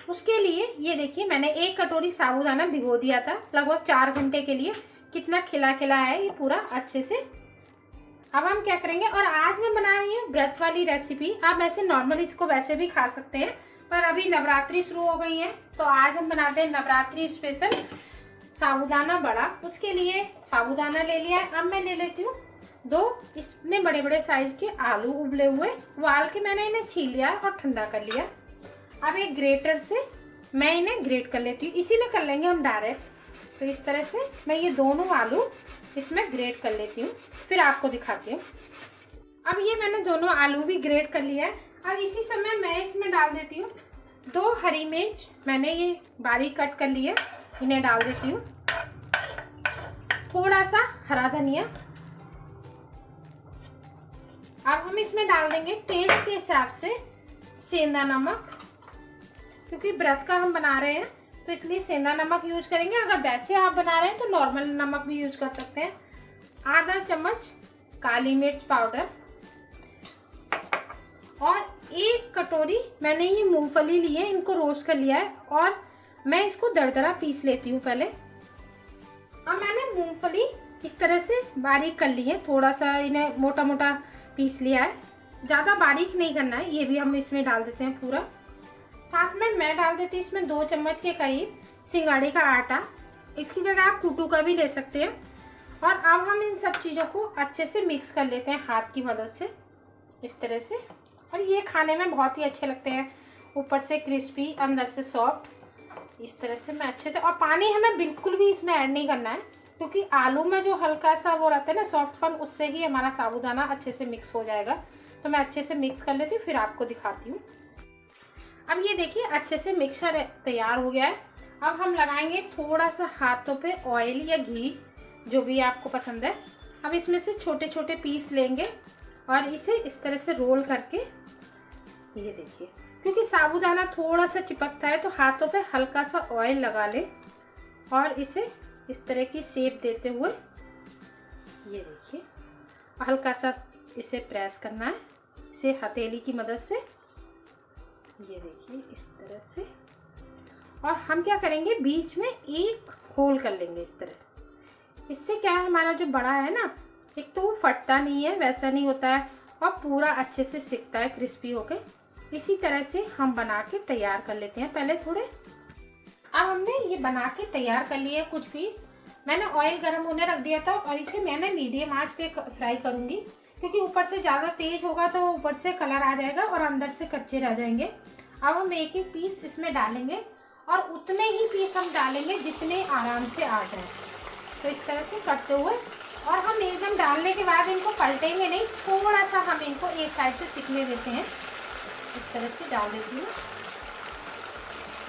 उसके लिए ये देखिए मैंने 1 कटोरी साबूदाना भिगो दिया था लगभग 4 घंटे के लिए। कितना खिला खिला है ये पूरा अच्छे से। अब हम क्या करेंगे, और आज मैं बना रही हूँ व्रत वाली रेसिपी। आप वैसे नॉर्मल इसको वैसे भी खा सकते हैं, पर अभी नवरात्रि शुरू हो गई है तो आज हम बनाते हैं नवरात्रि स्पेशल साबूदाना बड़ा। उसके लिए साबूदाना ले लिया है। अब मैं ले लेती हूँ 2 इतने बड़े बड़े साइज के आलू उबले हुए, उबाल के मैंने इन्हें छील लिया और ठंडा कर लिया। अब एक ग्रेटर से मैं इन्हें ग्रेट कर लेती हूँ, इसी में कर लेंगे हम डायरेक्ट। तो इस तरह से मैं ये दोनों आलू इसमें ग्रेट कर लेती हूँ, फिर आपको दिखाती हूँ। अब ये मैंने दोनों आलू भी ग्रेट कर लिया है। अब इसी समय मैं इसमें डाल देती हूँ 2 हरी मिर्च, मैंने ये बारीक कट कर लिया, इन्हें डाल देती हूँ। थोड़ा सा हरा धनिया। अब हम इसमें डाल देंगे टेस्ट के हिसाब से सेंधा नमक, क्योंकि व्रत का हम बना रहे हैं तो इसलिए सेंधा नमक यूज करेंगे। अगर वैसे आप बना रहे हैं तो नॉर्मल नमक भी यूज कर सकते हैं। आधा चम्मच काली मिर्च पाउडर और 1 कटोरी मैंने ये मूंगफली ली है, इनको रोस्ट कर लिया है और मैं इसको दरदरा पीस लेती हूँ पहले। अब मैंने मूंगफली इस तरह से बारीक कर ली है, थोड़ा सा इन्हें मोटा मोटा पीस लिया है, ज़्यादा बारीक नहीं करना है। ये भी हम इसमें डाल देते हैं पूरा। साथ में मैं डाल देती हूँ इसमें 2 चम्मच के करीब सिंगाड़ी का आटा, इसकी जगह आप कुटू का भी ले सकते हैं। और अब हम इन सब चीज़ों को अच्छे से मिक्स कर लेते हैं हाथ की मदद से इस तरह से। और ये खाने में बहुत ही अच्छे लगते हैं, ऊपर से क्रिस्पी अंदर से सॉफ्ट। इस तरह से मैं अच्छे से, और पानी हमें बिल्कुल भी इसमें ऐड नहीं करना है, क्योंकि आलू में जो हल्का सा वो रहता है ना सॉफ्टपन, उससे ही हमारा साबूदाना अच्छे से मिक्स हो जाएगा। तो मैं अच्छे से मिक्स कर लेती हूँ, फिर आपको दिखाती हूँ। अब ये देखिए अच्छे से मिक्सचर तैयार हो गया है। अब हम लगाएंगे थोड़ा सा हाथों पे ऑयल या घी, जो भी आपको पसंद है। अब इसमें से छोटे छोटे पीस लेंगे और इसे इस तरह से रोल करके, ये देखिए क्योंकि साबूदाना थोड़ा सा चिपकता है तो हाथों पे हल्का सा ऑयल लगा ले और इसे इस तरह की शेप देते हुए, ये देखिए हल्का सा इसे प्रेस करना है, इसे हथेली की मदद से, ये देखिए इस तरह से। और हम क्या करेंगे, बीच में एक होल कर लेंगे इस तरह से। इससे क्या है, हमारा जो बड़ा है ना, एक तो वो फटता नहीं है, वैसा नहीं होता है, और पूरा अच्छे से सिकता है क्रिस्पी होके। इसी तरह से हम बना के तैयार कर लेते हैं पहले थोड़े। अब हमने ये बना के तैयार कर लिए कुछ पीस। मैंने ऑयल गर्म होने रख दिया था और इसे मैंने मीडियम आंच पे फ्राई करूंगी, क्योंकि ऊपर से ज़्यादा तेज होगा तो ऊपर से कलर आ जाएगा और अंदर से कच्चे रह जाएंगे। अब हम एक एक पीस इसमें डालेंगे और उतने ही पीस हम डालेंगे जितने आराम से आ जाए। तो इस तरह से करते हुए, और हम एकदम डालने के बाद इनको पलटेंगे नहीं, थोड़ा सा हम इनको एक साइड से सिकने देते हैं। इस तरह से डाल देती हूँ।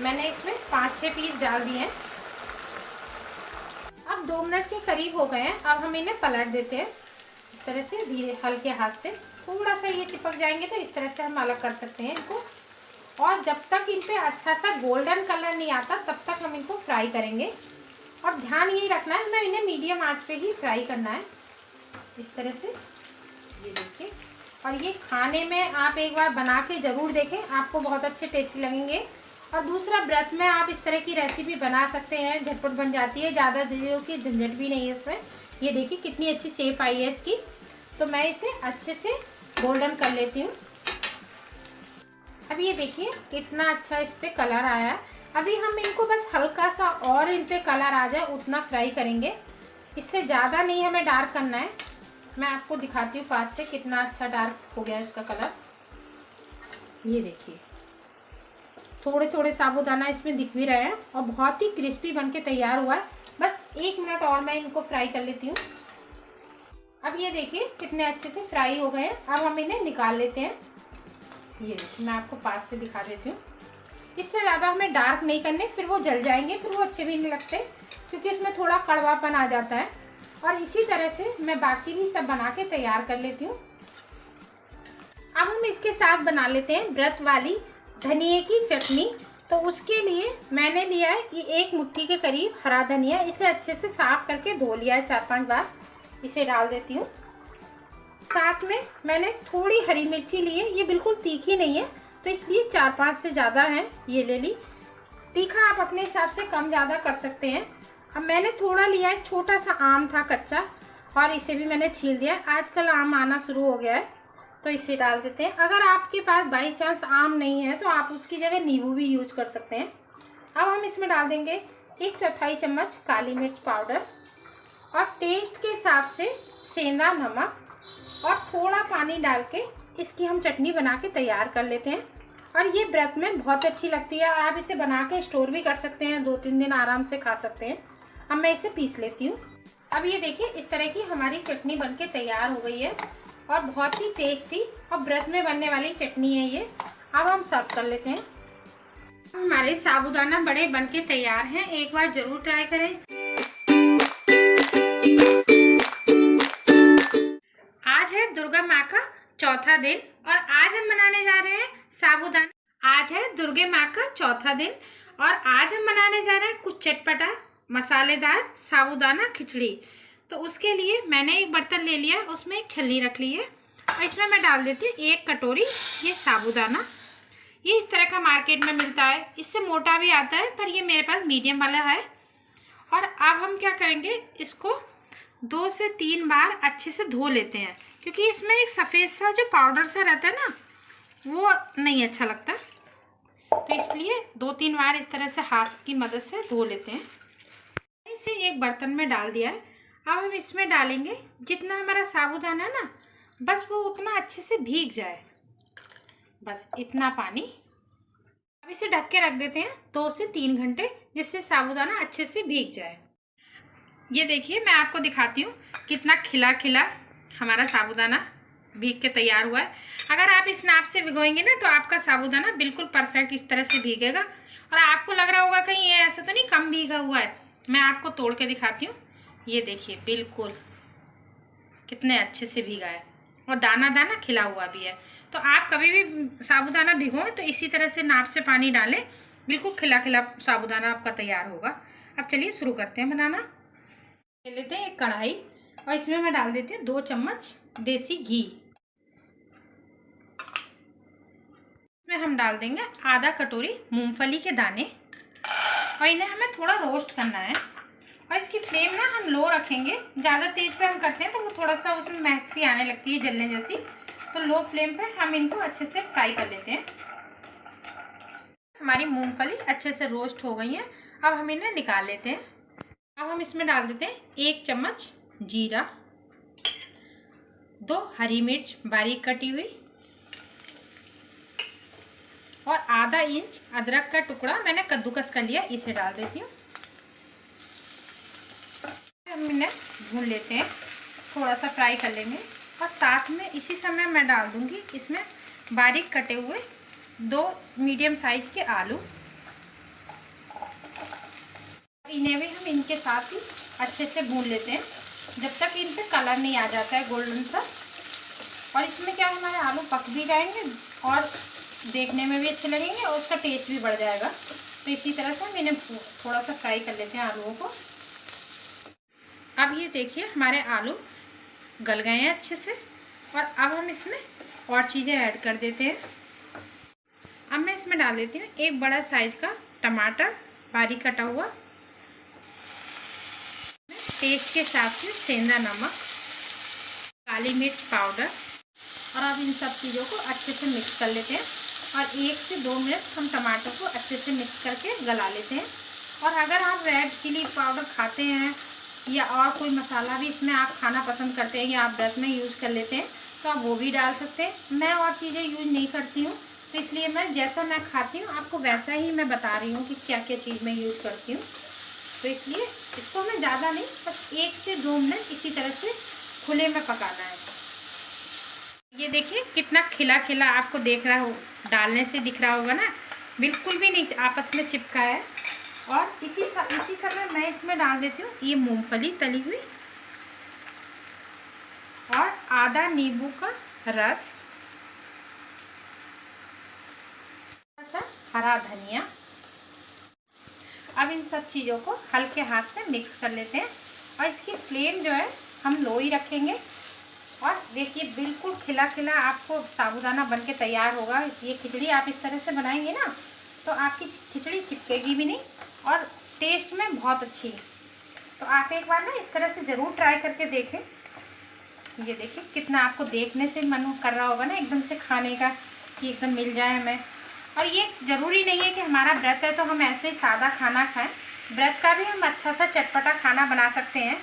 मैंने इसमें 5-6 पीस डाल दिए हैं। अब 2 मिनट के करीब हो गए हैं। अब हम इन्हें पलट देते हैं इस तरह से धीरे, हल्के हाथ से। थोड़ा सा ये चिपक जाएंगे तो इस तरह से हम अलग कर सकते हैं इनको। और जब तक इन पे अच्छा सा गोल्डन कलर नहीं आता तब तक हम इनको फ्राई करेंगे। और ध्यान यही रखना है, हमें इन्हें मीडियम आंच पे ही फ्राई करना है इस तरह से, ये देखिए। और ये खाने में आप एक बार बना के ज़रूर देखें, आपको बहुत अच्छे टेस्टी लगेंगे। और दूसरा, व्रत में आप इस तरह की रेसिपी बना सकते हैं, झटपट बन जाती है, ज़्यादा देर की झंझट भी नहीं है इसमें। ये देखिए कितनी अच्छी शेप आई है इसकी। तो मैं इसे अच्छे से गोल्डन कर लेती हूँ। अब ये देखिए कितना अच्छा इस पे कलर आया है। अभी हम इनको बस हल्का सा और इन पे कलर आ जाए उतना फ्राई करेंगे, इससे ज़्यादा नहीं हमें डार्क करना है। मैं आपको दिखाती हूँ पास से कितना अच्छा डार्क हो गया इसका कलर। ये देखिए थोड़े थोड़े साबूदाना इसमें दिख भी रहे हैं और बहुत ही क्रिस्पी बन के तैयार हुआ है। बस 1 मिनट और मैं इनको फ्राई कर लेती हूँ। अब ये देखिए कितने अच्छे से फ्राई हो गए हैं। अब हम इन्हें निकाल लेते हैं। ये देखिए मैं आपको पास से दिखा देती हूँ। इससे ज़्यादा हमें डार्क नहीं करने, फिर वो जल जाएंगे, फिर वो अच्छे भी नहीं लगते, क्योंकि इसमें थोड़ा कड़वापन आ जाता है। और इसी तरह से मैं बाकी भी सब बना के तैयार कर लेती हूँ। अब हम इसके साथ बना लेते हैं व्रत वाली धनिए की चटनी। तो उसके लिए मैंने लिया है ये 1 मुट्ठी के करीब हरा धनिया। इसे अच्छे से साफ करके धो लिया है 4-5 बार। इसे डाल देती हूँ। साथ में मैंने थोड़ी हरी मिर्ची ली है, ये बिल्कुल तीखी नहीं है तो इसलिए 4-5 से ज़्यादा है ये ले ली। तीखा आप अपने हिसाब से कम ज़्यादा कर सकते हैं। अब मैंने थोड़ा लिया है, छोटा सा आम था कच्चा और इसे भी मैंने छील दिया। आजकल आम आना शुरू हो गया है तो इसे डाल देते हैं। अगर आपके पास बाई चांस आम नहीं है तो आप उसकी जगह नींबू भी यूज कर सकते हैं। अब हम इसमें डाल देंगे 1/4 चम्मच काली मिर्च पाउडर और टेस्ट के हिसाब से सेंधा नमक और थोड़ा पानी डाल के इसकी हम चटनी बना के तैयार कर लेते हैं। और ये व्रत में बहुत अच्छी लगती है। आप इसे बना के स्टोर भी कर सकते हैं, 2-3 दिन आराम से खा सकते हैं। अब मैं इसे पीस लेती हूँ। अब ये देखिए इस तरह की हमारी चटनी बनके तैयार हो गई है और बहुत ही टेस्टी और व्रत में बनने वाली चटनी है ये। अब हम सर्व कर लेते हैं। हमारे साबूदाना बड़े बनके तैयार हैं, एक बार जरूर ट्राई करें। आज है दुर्गा माँ का चौथा दिन और आज हम बनाने जा रहे हैं साबूदाना। आज है दुर्गा माँ का चौथा दिन और आज हम बनाने जा रहे हैं कुछ चटपटा मसालेदार साबूदाना खिचड़ी। तो उसके लिए मैंने एक बर्तन ले लिया, उसमें एक छलनी रख ली है और इसमें मैं डाल देती हूँ 1 कटोरी ये साबूदाना। ये इस तरह का मार्केट में मिलता है, इससे मोटा भी आता है पर ये मेरे पास मीडियम वाला है। और अब हम क्या करेंगे, इसको 2 से 3 बार अच्छे से धो लेते हैं क्योंकि इसमें एक सफ़ेद सा जो पाउडर सा रहता है ना, वो नहीं अच्छा लगता। तो इसलिए 2-3 बार इस तरह से हाथ की मदद से धो लेते हैं। इसे एक बर्तन में डाल दिया है। अब हम इसमें डालेंगे जितना हमारा साबूदाना है ना, बस वो उतना अच्छे से भीग जाए, बस इतना पानी। अब इसे ढक के रख देते हैं 2 से 3 घंटे, जिससे साबूदाना अच्छे से भीग जाए। ये देखिए मैं आपको दिखाती हूँ कितना खिला खिला हमारा साबूदाना भीग के तैयार हुआ है। अगर आप इस नाप से भिगोएंगे ना तो आपका साबूदाना बिल्कुल परफेक्ट इस तरह से भीगेगा। और आपको लग रहा होगा कहीं ये ऐसा तो नहीं कम भीगा हुआ है, मैं आपको तोड़ के दिखाती हूँ। ये देखिए बिल्कुल कितने अच्छे से भीगा है और दाना दाना खिला हुआ भी है। तो आप कभी भी साबूदाना भिगोएं तो इसी तरह से नाप से पानी डालें, बिल्कुल खिला खिला साबूदाना आपका तैयार होगा। अब चलिए शुरू करते हैं बनाना। ले लेते हैं एक कढ़ाई और इसमें मैं डाल देती हूँ 2 चम्मच देसी घी। इसमें हम डाल देंगे आधा कटोरी मूंगफली के दाने और इन्हें हमें थोड़ा रोस्ट करना है। और इसकी फ्लेम ना हम लो रखेंगे, ज़्यादा तेज पे हम करते हैं तो वो थोड़ा सा उसमें महक सी आने लगती है, जलने जैसी। तो लो फ्लेम पे हम इनको अच्छे से फ्राई कर लेते हैं। हमारी मूंगफली अच्छे से रोस्ट हो गई है, अब हम इन्हें निकाल लेते हैं। अब हम इसमें डाल देते हैं 1 चम्मच जीरा, 2 हरी मिर्च बारीक कटी हुई और आधा इंच अदरक का टुकड़ा मैंने कद्दूकस कर लिया, इसे डाल देती हूँ। हम इन्हें भून लेते हैं, थोड़ा सा फ्राई कर लेंगे। और साथ में इसी समय मैं डाल दूंगी इसमें बारीक कटे हुए 2 मीडियम साइज के आलू। इन्हें भी हम इनके साथ ही अच्छे से भून लेते हैं जब तक इन पे कलर नहीं आ जाता है गोल्डन सा। और इसमें क्या हमारे आलू पक भी जाएंगे और देखने में भी अच्छे लगेंगे और उसका टेस्ट भी बढ़ जाएगा। तो इसी तरह से हम इन्हें थोड़ा सा फ्राई कर लेते हैं आलूओं को। अब ये देखिए हमारे आलू गल गए हैं अच्छे से और अब हम इसमें और चीज़ें ऐड कर देते हैं। अब मैं इसमें डाल देती हूँ 1 बड़ा साइज का टमाटर बारीक कटा हुआ, टेस्ट के हिसाब से सेंधा नमक, काली मिर्च पाउडर। और अब इन सब चीज़ों को अच्छे से मिक्स कर लेते हैं और 1 से 2 मिनट हम टमाटर को अच्छे से मिक्स करके गला लेते हैं। और अगर आप रेड चिली पाउडर खाते हैं या और कोई मसाला भी इसमें आप खाना पसंद करते हैं या आप व्रत में यूज़ कर लेते हैं तो आप वो भी डाल सकते हैं। मैं और चीज़ें यूज नहीं करती हूँ तो इसलिए मैं जैसा मैं खाती हूँ आपको वैसा ही मैं बता रही हूँ कि क्या क्या चीज़ मैं यूज़ करती हूँ। तो इसलिए इसको हमें ज़्यादा नहीं, बस 1 से 2 मिनट इसी तरह से खुले में पकाना है। ये देखिए कितना खिला खिला आपको देख रहा हो, डालने से दिख रहा होगा ना, बिल्कुल भी नहीं आपस में चिपका है। और इसी समय मैं इसमें डाल देती हूँ ये मूंगफली तली हुई और आधा नींबू का रस, सा हरा धनिया। अब इन सब चीज़ों को हल्के हाथ से मिक्स कर लेते हैं और इसकी फ्लेम जो है हम लो ही रखेंगे। और देखिए बिल्कुल खिला खिला आपको साबूदाना बनके तैयार होगा। ये खिचड़ी आप इस तरह से बनाएंगे ना तो आपकी खिचड़ी चिपकेगी भी नहीं और टेस्ट में बहुत अच्छी है। तो आप एक बार ना इस तरह से ज़रूर ट्राई करके देखें। ये देखिए कितना आपको देखने से मन कर रहा होगा ना एकदम से खाने का, कि एकदम मिल जाए हमें। और ये ज़रूरी नहीं है कि हमारा व्रत है तो हम ऐसे ही सादा खाना खाएं, व्रत का भी हम अच्छा सा चटपटा खाना बना सकते हैं।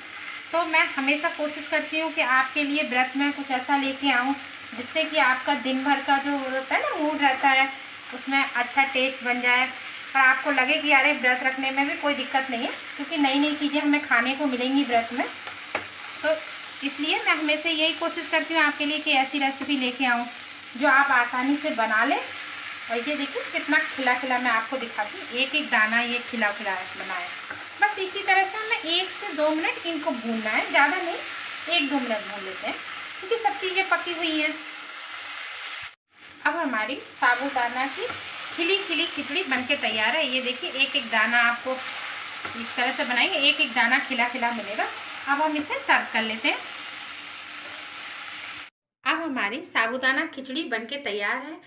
तो मैं हमेशा कोशिश करती हूँ कि आपके लिए व्रत में कुछ ऐसा लेके आऊँ जिससे कि आपका दिन भर का जो होता है ना मूड रहता है उसमें अच्छा टेस्ट बन जाए और आपको लगे कि यार व्रत रखने में भी कोई दिक्कत नहीं है, क्योंकि नई नई चीज़ें हमें खाने को मिलेंगी व्रत में। तो इसलिए मैं हमेशा यही कोशिश करती हूँ आपके लिए कि ऐसी रेसिपी लेके आऊँ जो आप आसानी से बना लें। और ये देखिए कितना खिला खिला मैं आपको दिखाती हूँ, एक एक दाना ये खिला खिला बनाया। बस इसी तरह से हमें 1 से 2 मिनट इनको भूनना है, ज़्यादा नहीं, 1-2 मिनट भून लेते हैं क्योंकि सब चीज़ें पकी हुई हैं। अब हमारी साबूदाना की खिली खिली खिचड़ी बनके तैयार है। ये देखिए एक एक दाना आपको इस तरह से बनाएंगे, एक एक दाना खिला खिला मिलेगा। अब हम इसे सर्व कर लेते हैं। अब हमारी साबूदाना खिचड़ी बनके तैयार है।